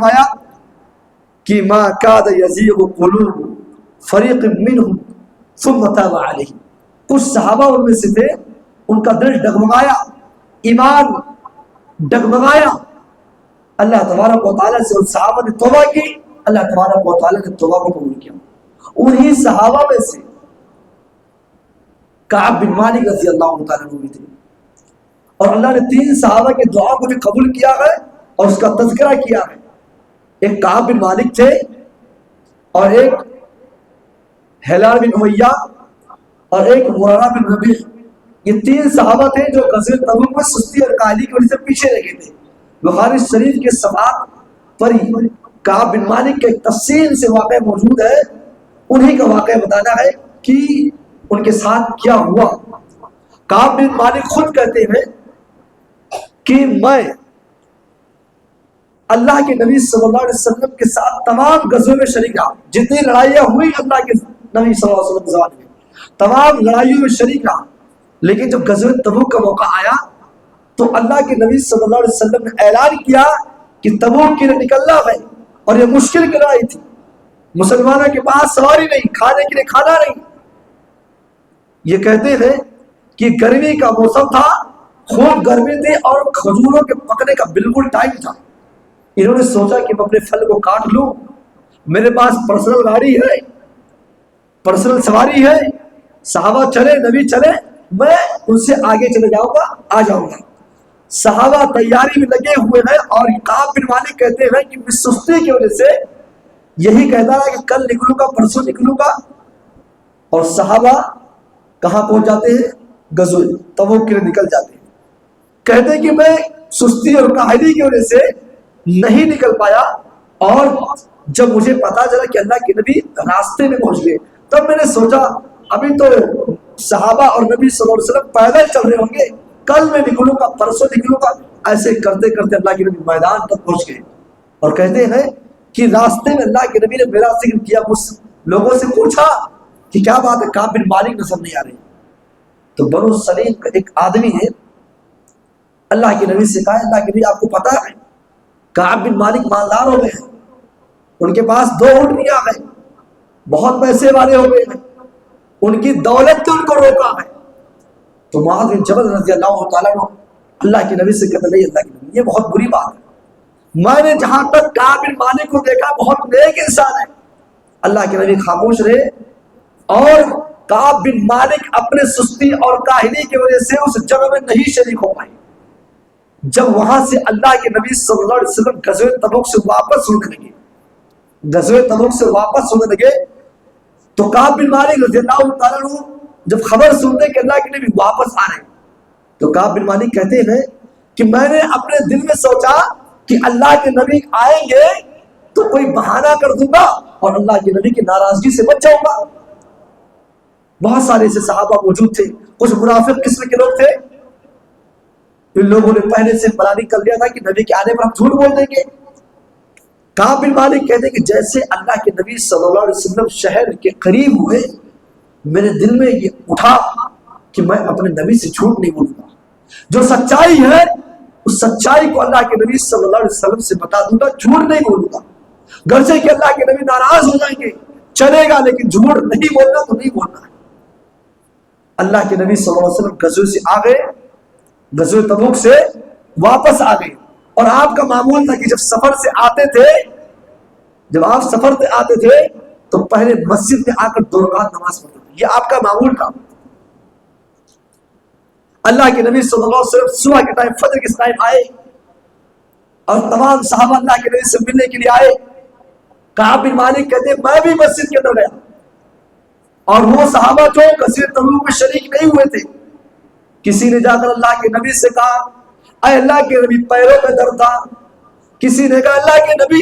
فرمایا کہ ما کاد یزیغ قلوب فریق منہم ثم تاب علیہم، کچھ صحابہ ان میں سے تھے ان کا دل ڈگمگایا، ایمان ڈگمگایا، اللہ تبارک و تعالیٰ سے ان صحابہ نے توبہ کی، اللہ تبارک و تعالیٰ نے توبہ کو قبول کیا۔ انہی صحابہ میں سے کعب بن مالک رضی اللہ تعالیٰ عنہ بھی تھے، اور اللہ نے 3 صحابہ کے دعا کو بھی قبول کیا ہے اور اس کا تذکرہ کیا ہے۔ ایک کعب بن مالک تھے، اور ایک ہلال بن امیہ، اور ایک مرارہ بن ربیع۔ یہ 3 صحابہ تھے جو غزوہ تبوک میں سستی اور کاہلی کی وجہ سے پیچھے رہ گئے تھے۔ بخاری شریف کے صفحات پر ہی کعب بن مالک کے ایک تفصیل سے واقعہ موجود ہے، انہی کا واقعہ بتانا ہے کہ ان کے ساتھ کیا ہوا۔ کعب بن مالک خود کہتے ہیں کہ میں اللہ کے نبی صلی اللہ علیہ وسلم کے ساتھ تمام غزووں میں شریک رہا، جتنی لڑائیاں ہوئی اللہ کے نبی صلی اللہ علیہ وسلم کے زمانے میں تمام لڑائیوں میں شریک رہا، لیکن جب غزوہ تبوک کا موقع آیا تو اللہ کے نبی صلی اللہ علیہ وسلم نے اعلان کیا کہ تبوک کے لیے نکلنا ہے، اور یہ مشکل کی لڑائی تھی، مسلمانوں کے پاس سواری نہیں، کھانے کے لیے کھانا نہیں۔ یہ کہتے ہیں کہ گرمی کا موسم تھا، خوب گرمی تھی، اور کھجوروں کے پکنے کا بالکل ٹائم تھا۔ انہوں نے سوچا کہ میں اپنے پھل کو کاٹ لوں، میرے پاس پرسنل گاڑی ہے، پرسنل سواری ہے، صحابہ چلے، نبی چلے، میں ان سے آگے چلے جاؤں گا، آ جاؤں گا۔ صحابہ تیاری میں لگے ہوئے ہیں، اور کعب بن مالک کہتے ہیں کہ میں سستی کی وجہ سے یہی کہتا ہے کہ کل نکلوں گا، پرسوں نکلوں گا، اور صحابہ کہاں پہنچ جاتے ہیں؟ غزوہ تبوک کے لیے نکل جاتے ہیں۔ کہتے ہیں کہ میں سستی اور کاہلی کی وجہ سے نہیں نکل پایا، اور جب مجھے پتا چلا کہ اللہ کے نبی راستے میں پہنچ گئے، تب میں نے سوچا ابھی تو صحابہ اور نبی صلی اللہ علیہ وسلم پیدل چل رہے ہوں گے، کل میں نکلوں گا، پرسوں نکلوں گا۔ ایسے کرتے کرتے اللہ کے نبی میدان تک پہنچ گئے، اور کہتے ہیں کہ راستے میں اللہ کے نبی نے میرا ذکر کیا، مجھ لوگوں سے پوچھا کہ کیا بات ہے، کعب بن مالک نظر نہیں آ رہے؟ تو بنو سلیم کا ایک آدمی ہے، اللہ کے نبی سے کہا اللہ کے نبی آپ کو پتا ہے کعب بن مالک مالدار ہو گئے ہیں، ان کے پاس 2 اونٹنیاں ہیں، بہت پیسے والے ہو گئے ہیں، ان کی دولت نے ان کو روکا ہے۔ تو معاذ بن جبل رضی اللہ تعالیٰ عنہ اللہ کے نبی سے کہتے نہیں اللہ کے نبی یہ بہت بری بات ہے، میں نے جہاں تک کعب بن مالک کو دیکھا بہت نیک انسان ہے۔ اللہ کے نبی خاموش رہے، اور کعب بن مالک اپنے سستی اور کاہلی کی وجہ سے اس جنگ میں نہیں شریک ہو پائے۔ جب وہاں سے اللہ کے نبی صلی اللہ علیہ وسلم غزوہ تبوک سے واپس ہونے لگے، غزوہ تبوک سے واپس ہونے لگے تو کعب بن مالک رضی اللہ تعالیٰ عنہ جب خبر سنتے کہ اللہ کے نبی واپس آ رہے ہیں، تو کعب بن مالک کہتے ہیں کہ میں نے اپنے دل میں سوچا کہ اللہ کے نبی آئیں گے تو کوئی بہانہ کر دوں گا اور اللہ کے نبی کی ناراضگی سے بچ جاؤں گا۔ بہت سارے ایسے صحابہ موجود تھے، کچھ منافق قسم کے لوگ تھے، ان لوگوں نے پہلے سے پلاننگ کر لیا تھا کہ نبی کے آنے پر ہم جھوٹ بول دیں گے۔ کعب بن مالک کہتے ہیں کہ جیسے اللہ کے نبی صلی اللہ علیہ وسلم شہر کے قریب ہوئے، میرے دل میں یہ اٹھا کہ میں اپنے نبی سے جھوٹ نہیں بولوں گا، جو سچائی ہے اس سچائی کو اللہ کے نبی صلی اللہ علیہ وسلم سے بتا دوں گا، جھوٹ نہیں بولوں گا۔ گرچہ کہ اللہ کے نبی ناراض ہو جائیں گے چلے گا، لیکن جھوٹ نہیں بولنا تو نہیں بولنا ہے۔ اللہ کے نبی صلی اللہ علیہ وسلم غزوے سے آ گئے، غزوہ تبوک سے واپس آ گئے، اور آپ کا معمول تھا کہ جب سفر سے آتے تھے، جب آپ سفر سے آتے تھے تو پہلے مسجد میں آ کر 2 رکعت نماز پڑھتے تھے، یہ آپ کا معمول تھا۔ اللہ کے نبی صلی اللہ علیہ وسلم صبح کے ٹائم فجر کے ٹائم آئے، اور تمام صحابہ اللہ کے نبی سے ملنے کے لیے آئے۔ کعب بن مالک کہتے ہیں میں بھی مسجد کے اندر گیا، اور وہ صحابہ جو غزوہ تبوک میں شریک نہیں ہوئے تھے، کسی نے جا کر اللہ کے نبی سے کہا اے اللہ کے نبی پیروں میں درد تھا، کسی نے کہا اللہ کے نبی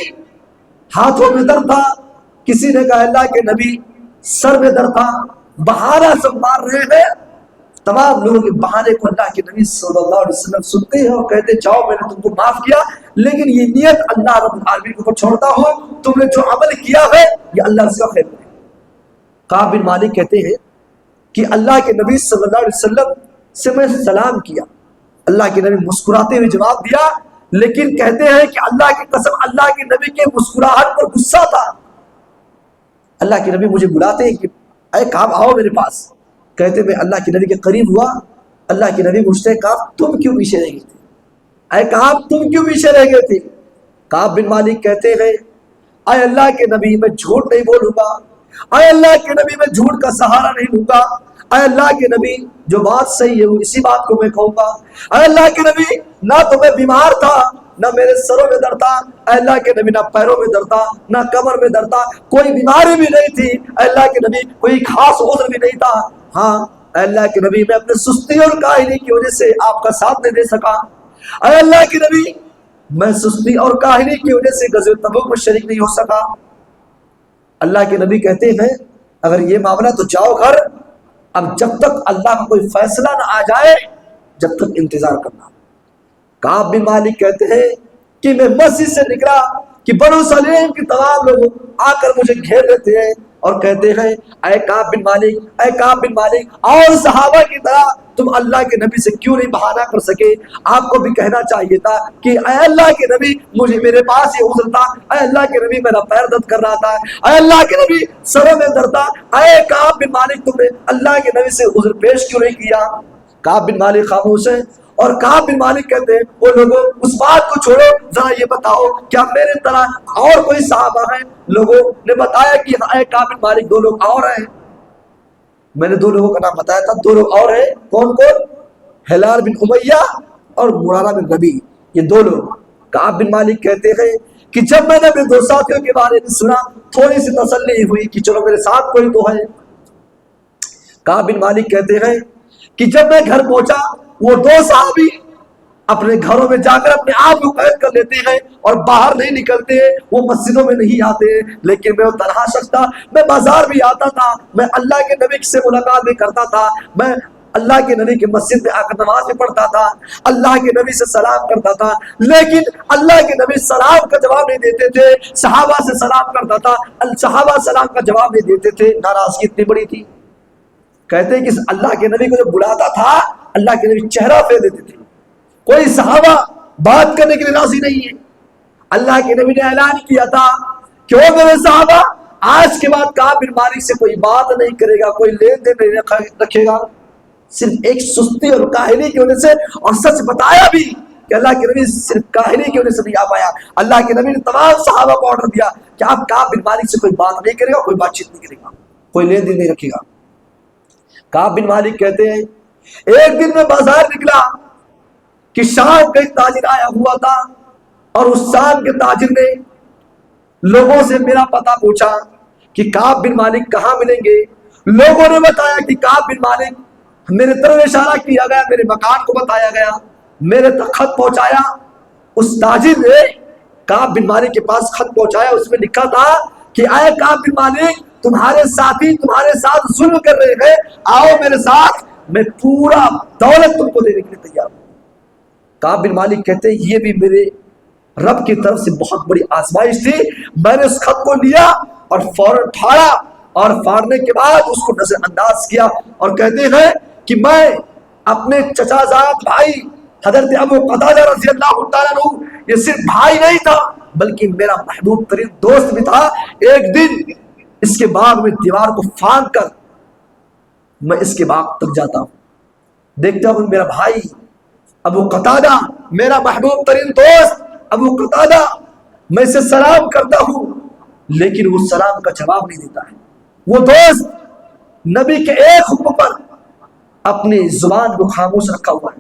ہاتھوں میں درد تھا، کسی نے کہا اللہ کے نبی سر میں درد تھا، بہانہ سب مار رہے ہیں۔ تمام لوگوں کے بہانے کو اللہ کے نبی صلی اللہ علیہ وسلم سنتے ہیں اور کہتے جاؤ میں نے تم کو معاف کیا، لیکن یہ نیت اللہ رب العالمین کو چھوڑتا ہو، تم نے جو عمل کیا ہے یہ اللہ سے خیر ہے۔ کعب بن مالک کہتے ہیں کہ اللہ کے نبی صلی اللہ علیہ وسلم سے میں سلام کیا، اللہ کے نبی مسکراتے ہوئے جواب دیا لیکن کہتے ہیں کہ اللہ کی قسم اللہ کے نبی کے مسکراہٹ پر غصہ تھا. اللہ کے نبی مجھے بلاتے ہیں کہ اے کعب آؤ میرے پاس. کہتے میں اللہ کے نبی کے قریب ہوا. اللہ کے نبی مجھ سے کعب تم کیوں پیچھے رہ گئے تھے؟ اے کعب تم کیوں پیچھے رہ گئے تھے؟ کعب بن مالک کہتے ہیں اے اللہ کے نبی میں جھوٹ نہیں بولوں گا. اے اللہ کے نبی میں جھوٹ کا سہارا نہیں لوں گا. اے اللہ کے نبی جو بات صحیح ہے وہ اسی بات کو میں کہوں گا. اے اللہ کے نبی نہ تو میں بیمار تھا نہ میرے سروں میں درد تھا. اے اللہ کے نبی نہ پیروں میں درد تھا نہ کمر میں درد تھا. کوئی بیماری بھی نہیں تھی. اے اللہ کے نبی کوئی خاص عذر بھی نہیں تھا. ہاں اے اللہ کے نبی میں اپنے سستی اور کاہلی کی وجہ سے آپ کا ساتھ نہیں دے سکا. اے اللہ کے نبی میں سستی اور کاہلی کی وجہ سے غزوہ تبوک میں شریک نہیں ہو سکا. اللہ کے نبی کہتے ہیں اگر یہ معاملہ تو جاؤ گھر. اب جب تک اللہ کا کوئی فیصلہ نہ آ جائے جب تک انتظار کرنا. کعب بن مالک کہتے ہیں کہ میں مسجد سے نکلا کہ بنو سلیم کے تمام لوگ آ کر مجھے گھیر لیتے ہیں اور کہتے ہیں اے کعب بن مالک اے کعب بن مالک اور صحابہ کی طرح تم اللہ کے نبی سے کیوں نہیں بہانہ کر سکے؟ آپ کو بھی کہنا چاہیے تھا کہ اے اللہ کے نبی مجھے میرے پاس یہ عذر تھا. اے اللہ کے نبی میرا پیر درد کر رہا تھا. اے اللہ کے نبی سروں میں درد تھا. اے کعب بن مالک تم نے اللہ کے نبی سے عذر پیش کیوں نہیں کیا؟ کعب بن مالک خاموش ہے. اور کعب بن مالک کہتے ہیں وہ لوگوں اس بات کو چھوڑو ذرا یہ بتاؤ کیا میرے طرح اور کوئی صحابہ ہیں؟ لوگوں نے بتایا کہ اے کعب بن مالک 2 لوگ اور ہیں. میں نے 2 لوگوں کا نام بتایا تھا. 2 لوگ اور ہیں. کون کون؟ ہلال بن امیہ اور مرارہ بن ربیع. یہ 2 لوگ. کعب بن مالک کہتے ہیں کہ جب میں نے اپنے 2 ساتھیوں کے بارے میں سنا تھوڑی سی تسلی ہوئی کہ چلو میرے ساتھ کوئی تو ہے. کعب بن مالک کہتے ہیں کہ جب میں گھر پہنچا وہ 2 صحابی اپنے گھروں میں جا کر اپنے آپ کو قید کر لیتے ہیں اور باہر نہیں نکلتے ہیں. وہ مسجدوں میں نہیں آتے ہیں. لیکن میں وہ تنہا شخص تھا. میں بازار بھی آتا تھا. میں اللہ کے نبی سے ملاقات بھی کرتا تھا. میں اللہ کے نبی کی مسجد میں آ کر نماز بھی پڑھتا تھا. اللہ کے نبی سے سلام کرتا تھا. لیکن اللہ کے نبی سلام کا جواب نہیں دیتے تھے. صحابہ سے سلام کرتا تھا. صحابہ سلام کا جواب نہیں دیتے تھے. ناراضگی اتنی بڑی تھی. کہتے ہیں کہ اللہ کے نبی کو جب بلاتا تھا اللہ کے نبی چہرہ پھیر دیتے تھے. کوئی صحابہ بات کرنے کے لیے راضی نہیں ہے. اللہ کے نبی نے اعلان کیا تھا کہ وہ میرے صحابہ آج کے بعد کعب بن مالک سے کوئی بات نہیں کرے گا, کوئی لین دین نہیں رکھے گا. صرف ایک سستی اور کاہلی کی وجہ سے. اور سچ بتایا بھی کہ اللہ کے نبی صرف کاہلی کی وجہ سے نہیں آ پایا. اللہ کے نبی نے تمام صحابہ کو آرڈر دیا کہ آپ کعب بن مالک سے کوئی بات نہیں کرے گا, کوئی بات چیت نہیں کرے گا, کوئی لین دین نہیں رکھے گا. کعب بن مالک کہتے ہیں ایک دن میں بازار نکلا کہ شام کا ایک تاجر آیا ہوا تھا اور اس شام کے تاجر نے لوگوں سے میرا پتہ پوچھا کہ کعب بن مالک کہاں ملیں گے. لوگوں نے بتایا کہ کعب بن مالک, میرے طرف اشارہ کیا گیا, میرے مکان کو بتایا گیا, میرے تک خط پہنچایا. اس تاجر نے کعب بن مالک کے پاس خط پہنچایا. اس میں لکھا تھا کہ اے کعب بن مالک تمہارے ساتھی تمہارے ساتھ ظلم کر رہے ہیں, آؤ میرے ساتھ, میں پورا دولت تم کو دینے کے لیے تیار ہوں. کعب بن مالک کہتے ہیں یہ بھی میرے رب کی طرف سے بہت بڑی آزمائش تھی. میں نے اس خط کو لیا اور فوراً پھاڑا اور پھاڑنے کے بعد اس کو نظر انداز کیا. اور کہتے ہیں کہ میں اپنے چچا زاد بھائی حضرت ابو قتادہ رضی اللہ تعالیٰ عنہ, یہ صرف بھائی نہیں تھا بلکہ میرا محبوب ترین دوست بھی تھا. ایک دن اس کے باغ میں دیوار کو پھاند کر میں اس کے باغ تک جاتا ہوں, دیکھتا ہوں میرا بھائی ابو قتادہ, میرا محبوب ترین دوست ابو قتادہ, میں اسے سلام کرتا ہوں لیکن وہ سلام کا جواب نہیں دیتا ہے. وہ دوست نبی کے ایک حکم پر اپنی زبان کو خاموش رکھا ہوا ہے.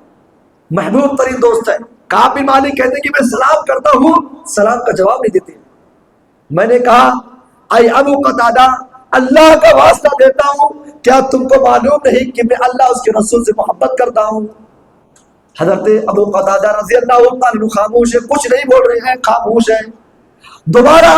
محبوب ترین دوست ہے. کعب بن مالک کہتے ہیں کہ میں سلام کرتا ہوں, سلام کا جواب نہیں دیتے. میں نے کہا اے ابو قتادہ اللہ کا واسطہ دیتا ہوں, کیا تم کو معلوم نہیں کہ میں اللہ اس کے رسول سے محبت کرتا ہوں؟ حضرت ابو قتادہ رضی اللہ عنہ خاموش ہے, کچھ نہیں بول رہے ہیں, خاموش ہیں. دوبارہ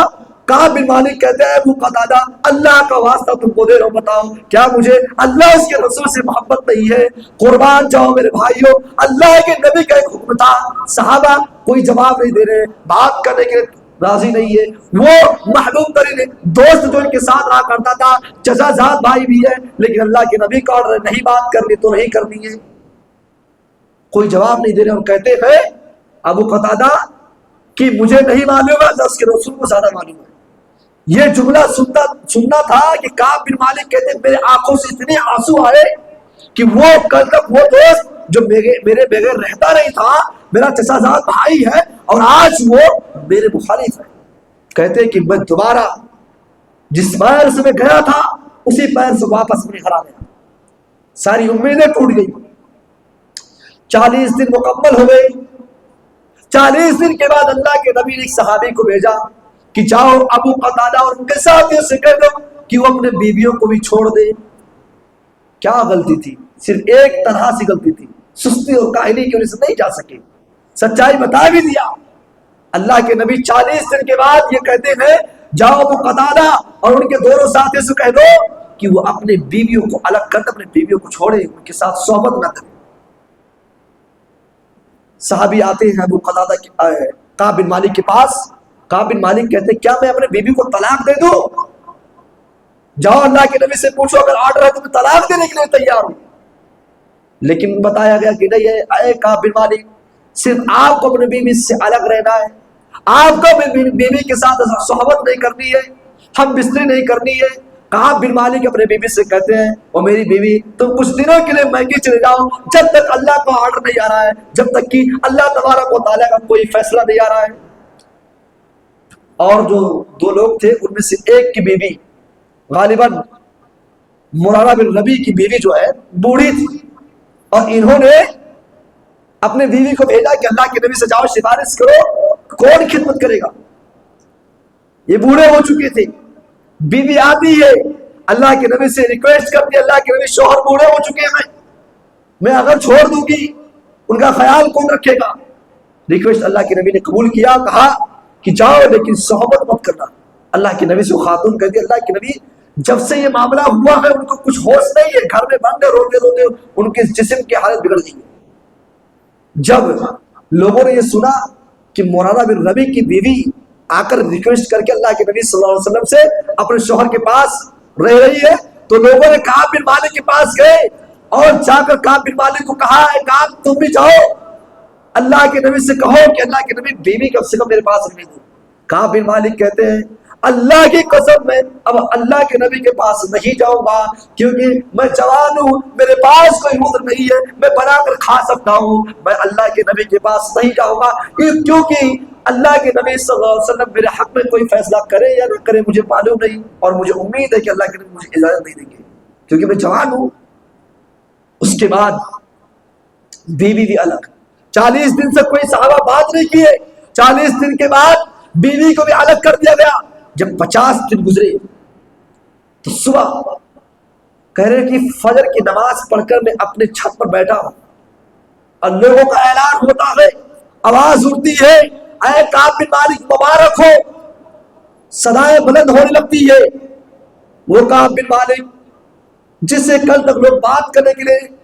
کعب بن مالک کہتے ہیں ابو قتادہ اللہ کا واسطہ تم کو دے رہا ہوں, بتاؤ کیا مجھے اللہ اس کے رسول سے محبت نہیں ہے؟ قربان جاؤ میرے بھائیوں, اللہ کے نبی کا ایک حکم تھا. صحابہ کوئی جواب نہیں دے رہے, بات کرنے کے راضی نہیں ہے. وہ محبوب ترین دوست جو ان کے ساتھ رہا کرتا تھا, چچا زاد بھائی بھی ہے, لیکن اللہ کے نبی کا آرڈر نہیں بات کرنی تو نہیں کرنی ہے. کوئی جواب نہیں دے رہے اور کہتے ہیں ابو قتادہ کہ مجھے نہیں معلوم ہے، اللہ اس کے رسول کو زیادہ معلوم ہے. یہ جملہ سننا تھا کہ کعب بن مالک کہتے میرے آنکھوں سے اتنے آنسو آئے کہ وہ کل تک وہ دوست جو میرے بغیر رہتا نہیں تھا، میرا چچا زاد بھائی ہے، اور آج وہ میرے مخالف ہے. کہتے کہ میں دوبارہ جس پیر سے میں گیا تھا اسی پیر سے واپس اپنے گھر آ گیا. ساری امیدیں ٹوٹ گئی. 40 دن مکمل ہو گئے. 40 دن کے بعد اللہ کے نبی نے ایک صحابی کو بھیجا کہ جاؤ ابو قتادہ اور ان کے ساتھیوں سے کہہ دو کہ وہ اپنے بیویوں کو بھی چھوڑ دے. کیا غلطی تھی؟ صرف ایک طرح سی غلطی تھی، سستی اور کاہلی کی وجہ سے نہیں جا سکے. سچائی بتا بھی دیا. اللہ کے نبی 40 دن کے بعد یہ کہتے ہیں جاؤ ابو قتادہ اور ان کے دونوں ساتھیوں سے کہہ دو کہ وہ اپنے بیویوں کو الگ کر دے، اپنے بیویوں کو چھوڑے، ان کے ساتھ صحبت نہ کرے. صحابی آتے ہیں ابو قتادہ کعب بن مالک کے پاس. کعب بن مالک کہتے کیا میں اپنے بیوی کو طلاق دے دوں؟ جاؤ اللہ کے نبی سے پوچھو، اگر آرڈر ہے تو میں طلاق دینے کے لیے تیار ہوں. لیکن بتایا گیا کہ نہیں، اے کعب بن مالک صرف آپ کو اپنے بیوی سے الگ رہنا ہے، آپ کو بیوی کے ساتھ صحبت نہیں کرنی ہے، ہم بستری نہیں کرنی ہے. کعب بن مالک اپنے بیوی سے کہتے ہیں وہ میری بیوی تم کچھ دنوں کے لیے میکے چلے جاؤ جب تک اللہ کا آرڈر نہیں آ رہا ہے، جب تک کہ اللہ تبارک و تعالیٰ کا کوئی فیصلہ نہیں آ رہا ہے. اور جو 2 لوگ تھے ان میں سے ایک کی بیوی غالباً مرارہ بن ربی کی بیوی جو ہے بوڑھی تھی، اور انہوں نے اپنے بیوی کو بھیجا کہ اللہ کے نبی سے جاؤ سفارش کرو کون خدمت کرے گا. یہ بوڑھے ہو چکے تھے. بیوی آتی ہے اللہ کے نبی سے ریکویسٹ کرتی ہے، اللہ کے نبی شوہر بوڑھے ہو چکے ہیں، میں اگر چھوڑ دوں گی ان کا خیال کون رکھے گا. ریکویسٹ اللہ کے نبی نے قبول کیا، کہا کہ جاؤ لیکن صحبت مت کرنا. اللہ کے نبی سے خاتون کہتی ہے اللہ کے نبی جب سے یہ معاملہ ہوا ہے ان کو کچھ ہوش نہیں ہے، گھر میں بند روتے روتے ان کے جسم کی حالت بگڑ گئی ہے. جب لوگوں نے یہ سنا کہ مرارہ بن ربی کی بیوی آ کر ریکویسٹ کر کے اللہ کے نبی صلی اللہ علیہ وسلم سے اپنے شوہر کے پاس رہ رہی ہے، تو لوگوں نے کعب بن مالک کے پاس گئے اور جا کر کعب بن مالک کو کہا ہے کعب تم بھی جاؤ اللہ کے نبی سے کہو کہ اللہ کے نبی بیوی کم سے کم میرے پاس رہنے دو. کعب بن مالک کہتے ہیں اللہ کی قسم میں اب اللہ کے نبی کے پاس نہیں جاؤں گا، کیونکہ میں جوان ہوں، میرے پاس کوئی عذر نہیں ہے، میں بنا کر کھا سکتا ہوں، میں اللہ کے نبی کے پاس نہیں جاؤں گا، کیونکہ اللہ کے نبی صلی اللہ علیہ وسلم میرے حق میں کوئی فیصلہ کرے یا نہ کرے مجھے معلوم نہیں، اور مجھے امید ہے کہ اللہ کے نبی مجھے اجازت نہیں دیں گے کیونکہ میں جوان ہوں. اس کے بعد بیوی بھی الگ. 40 دن سے کوئی صحابہ بات نہیں کیے. 40 دن کے بعد بیوی کو بھی الگ کر دیا گیا. جب 50 دن گزرے تو صبح کہہ رہے کہ فجر کی نماز پڑھ کر میں اپنے چھت پر بیٹھا ہوں اور لوگوں کا اعلان ہوتا ہے، آواز اٹھتی ہے اے کعب بن مالک مبارک ہو، صدائیں بلند ہونے لگتی ہے. وہ کعب بن مالک جس سے کل تک لوگ بات کرنے کے لیے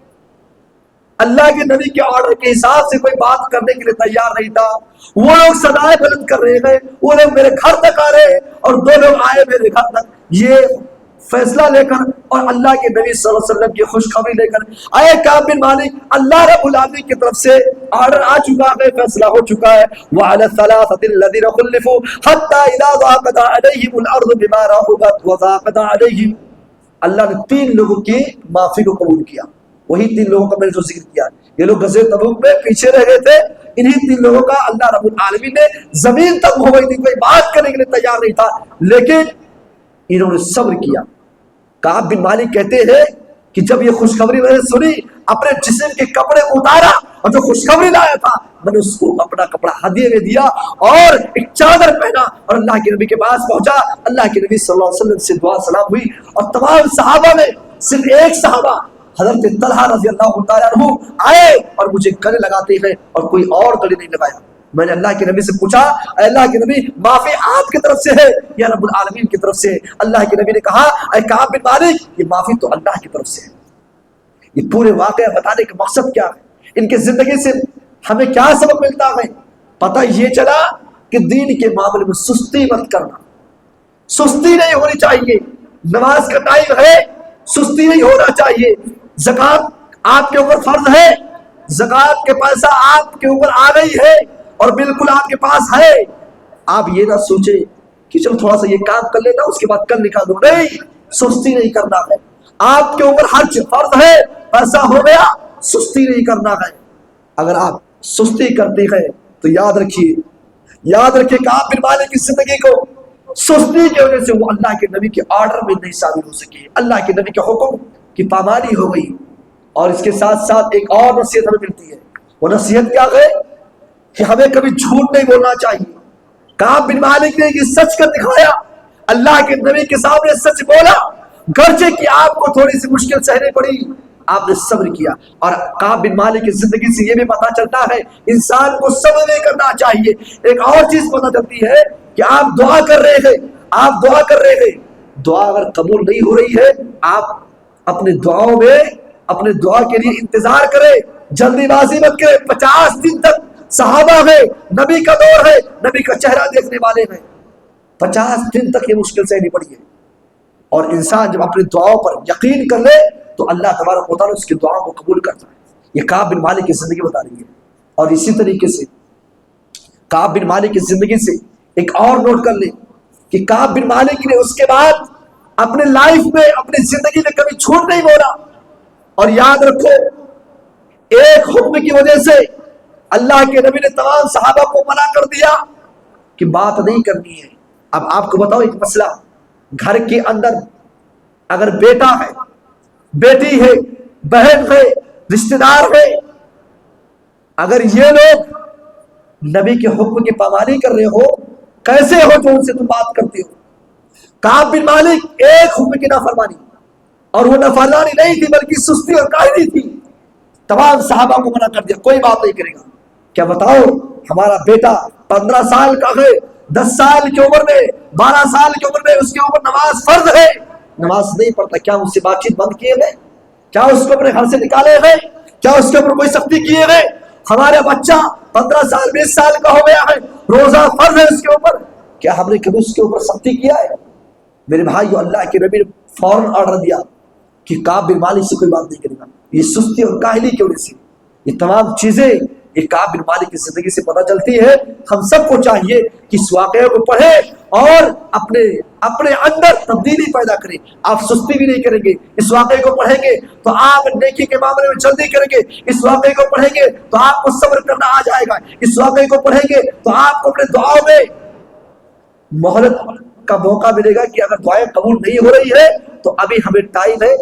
اللہ کے نبی کے آرڈر کے حساب سے کوئی بات کرنے کے لیے تیار نہیں تھا، وہ لوگ صدائیں بلند کر رہے ہیں، وہ لوگ میرے گھر تک آ رہے ہیں، اور 2 لوگ آئے میرے گھر تک یہ فیصلہ لے کر اور اللہ کے نبی صلی اللہ علیہ وسلم کی خوشخبری لے کر اے کعب بن مالک اللہ رب العالمین کی طرف سے آرڈر آ چکا ہے، فیصلہ ہو چکا ہے. وعلى الثلاثة الذين خلفوا حتى إذا ضاقت عليهم الأرض بما رحبت وضاقت عليهم. اللہ نے 3 لوگوں کی معافی کو قبول کیا. وہی 3 لوگوں کا میں نے جو ذکر کیا، یہ لوگ غزوہ تبوک میں پیچھے رہ گئے تھے، انہی 3 لوگوں کا اللہ رب العالمین نے زمین تک ہو گئی تھی، کوئی بات کرنے کے لیے تیار نہیں تھا، لیکن انہوں نے صبر کیا. کعب بن مالک کہتے ہیں کہ جب یہ خوشخبری میں نے سنی اپنے جسم کے کپڑے اتارا اور جو خوشخبری لایا تھا میں نے اس کو اپنا کپڑا ہدیے میں دیا اور ایک چادر پہنا اور اللہ کے نبی کے پاس پہنچا. اللہ کے نبی صلی اللہ علیہ وسلم سے دعا سلام ہوئی اور تمام صحابہ میں صرف ایک صحابہ حضرت طلحہ رضی اللہ تعالیٰ عنہ آئے اور مجھے گلے لگاتے ہیں اور کوئی اور گلے نہیں لگایا. میں نے اللہ کے نبی سے پوچھا اے اللہ کے نبی معافی آپ کی طرف سے ہے یا رب العالمین کی طرف سے؟ اللہ کے نبی نے کہا اے کعب بن مالک یہ معافی تو اللہ کی طرف سے ہے. یہ پورے واقعہ بتانے کا مقصد کیا ہے؟ ان کی زندگی سے ہمیں کیا سبق ملتا ہے؟ پتہ یہ چلا کہ دین کے معاملے میں سستی مت کرنا، سستی نہیں ہونی چاہیے. نماز کا ٹائم ہے، سستی نہیں ہونا چاہیے. زکوٰۃ آپ کے اوپر فرض ہے، زکوٰۃ کے پیسہ آپ کے اوپر آ گئی ہے، اور بالکل آپ کے پاس ہے، آپ یہ نہ سوچے کہ چلو تھوڑا سا یہ کام کر لیتا اس کے بعد کل نکال دوں، نہیں، سستی نہیں کرنا ہے۔ آپ کے اوپر حج فرض ہے، ایسا ہو گیا، سستی نہیں کرنا ہے۔ اگر آپ سستی کرتے ہیں تو یاد رکھیے کعب بن مالک کی زندگی کو سستی کی وجہ سے وہ اللہ کے نبی کے آرڈر میں نہیں شامل ہو سکے، اللہ کے نبی کے حکم کی پامالی ہو گئی۔ اور اس کے ساتھ ساتھ ایک اور نصیحت ہمیں ملتی ہے، وہ نصیحت کیا ہے کہ ہمیں کبھی جھوٹ نہیں بولنا چاہیے۔ کعب بن مالک نے یہ سچ کر دکھایا، اللہ کے نبی کے سامنے سچ بولا، گرچہ کہ آپ کو تھوڑی سی مشکل سہنے پڑی، آپ نے صبر کیا۔ اور کعب بن مالک کی زندگی سے یہ بھی پتا چلتا ہے انسان کو صبر نہیں کرنا چاہیے۔ ایک اور چیز پتا چلتی ہے کہ آپ دعا کر رہے ہیں، دعا اگر قبول نہیں ہو رہی ہے، آپ اپنے دعاؤں میں اپنے دعا کے لیے انتظار کریں، جلدی بازی مت کریں۔ 50 دن تک صحابہ ہے، نبی کا دور ہے، نبی کا چہرہ دیکھنے والے ہیں، 50 دن تک یہ مشکل سہنی پڑی ہے۔ اور انسان جب اپنے دعاؤں پر یقین کر لے تو اللہ تبارک و تعالیٰ اس کی دعاؤں کو قبول کرتا ہے۔ یہ کعب بن مالک کی زندگی بتا رہی ہے۔ اور اسی طریقے سے کعب بن مالک کی زندگی سے ایک اور نوٹ کر لیں کہ کعب بن مالک نے اس کے بعد اپنے لائف میں اپنی زندگی میں کبھی جھوٹ نہیں بولا۔ اور یاد رکھو، ایک حکم کی وجہ سے اللہ کے نبی نے تمام صحابہ کو منع کر دیا کہ بات نہیں کرنی ہے۔ اب آپ کو بتاؤ ایک مسئلہ، گھر کے اندر اگر بیٹا ہے، بیٹی ہے، بہن ہے، رشتہ دار ہے، اگر یہ لوگ نبی کے حکم کی پامالی کر رہے ہو، کیسے ہو جو ان سے تم بات کرتے ہو؟ کعب بن مالک ایک حکم کی نافرمانی، اور وہ نافرمانی نہیں تھی بلکہ سستی اور کاہلی تھی، تمام صحابہ کو منع کر دیا، کوئی بات نہیں کرے گا۔ کیا بتاؤ، ہمارا بیٹا 15 سال کا ہے، 10 سال کی عمر میں، 12 سال کی عمر میں اس کے اوپر نماز فرض ہے، نماز نہیں پڑھتا، کیا اس سے بات چیت بند کیے گئے؟ کیا اس کو اپنے گھر سے نکالے گئے؟ کیا اس کے اوپر کوئی سختی کیے گئے؟ ہمارا بچہ 15 سال 20 سال کا ہو گیا ہے، روزہ فرض ہے اس کے اوپر، کیا ہم نے کبھی اس کے اوپر سختی کیا ہے؟ میرے بھائیو، اللہ کے نبی نے فوراً آرڈر دیا کہ کعب بن مالک سے کوئی بات نہیں کرے گا۔ یہ سستی اور کاہلی کی وجہ سے یہ تمام چیزیں یہ کعب بن مالک کی زندگی سے پتہ چلتی ہے۔ ہم سب کو چاہیے کہ اس واقعے کو پڑھیں اور اپنے اندر تبدیلی پیدا کریں۔ آپ سستی بھی نہیں کریں گے، اس واقعے کو پڑھیں گے تو آپ نیکی کے معاملے میں جلدی کریں گے، اس واقعے کو پڑھیں گے تو آپ کو صبر کرنا آ جائے گا، اس واقعے کو پڑھیں گے تو آپ کو اپنے دعاؤں میں مہلت کا موقع ملے گا کہ اگر دعائیں قبول نہیں ہو رہی ہے تو ابھی ہمیں ٹائم ہے،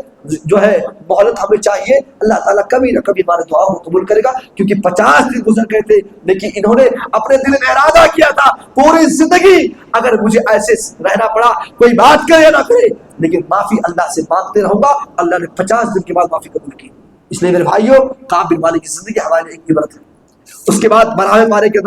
جو ہے مہلت ہمیں چاہیے، اللہ تعالیٰ کبھی نہ کبھی ہمارے دعاؤں کو قبول کرے گا۔ کیونکہ 50 دن گزر گئے تھے لیکن انہوں نے اپنے دل میں ارادہ کیا تھا پوری زندگی اگر مجھے ایسے رہنا پڑا، کوئی بات کرے یا نہ کرے لیکن معافی اللہ سے مانگتے رہوں گا۔ اللہ نے 50 دن کے بعد معافی قبول کی۔ اس لیے میرے بھائیوں، کعب بن مالک کی زندگی ہمارے لیے ایک عبرت ہے۔ اس کے بعد 12ویں پارے کے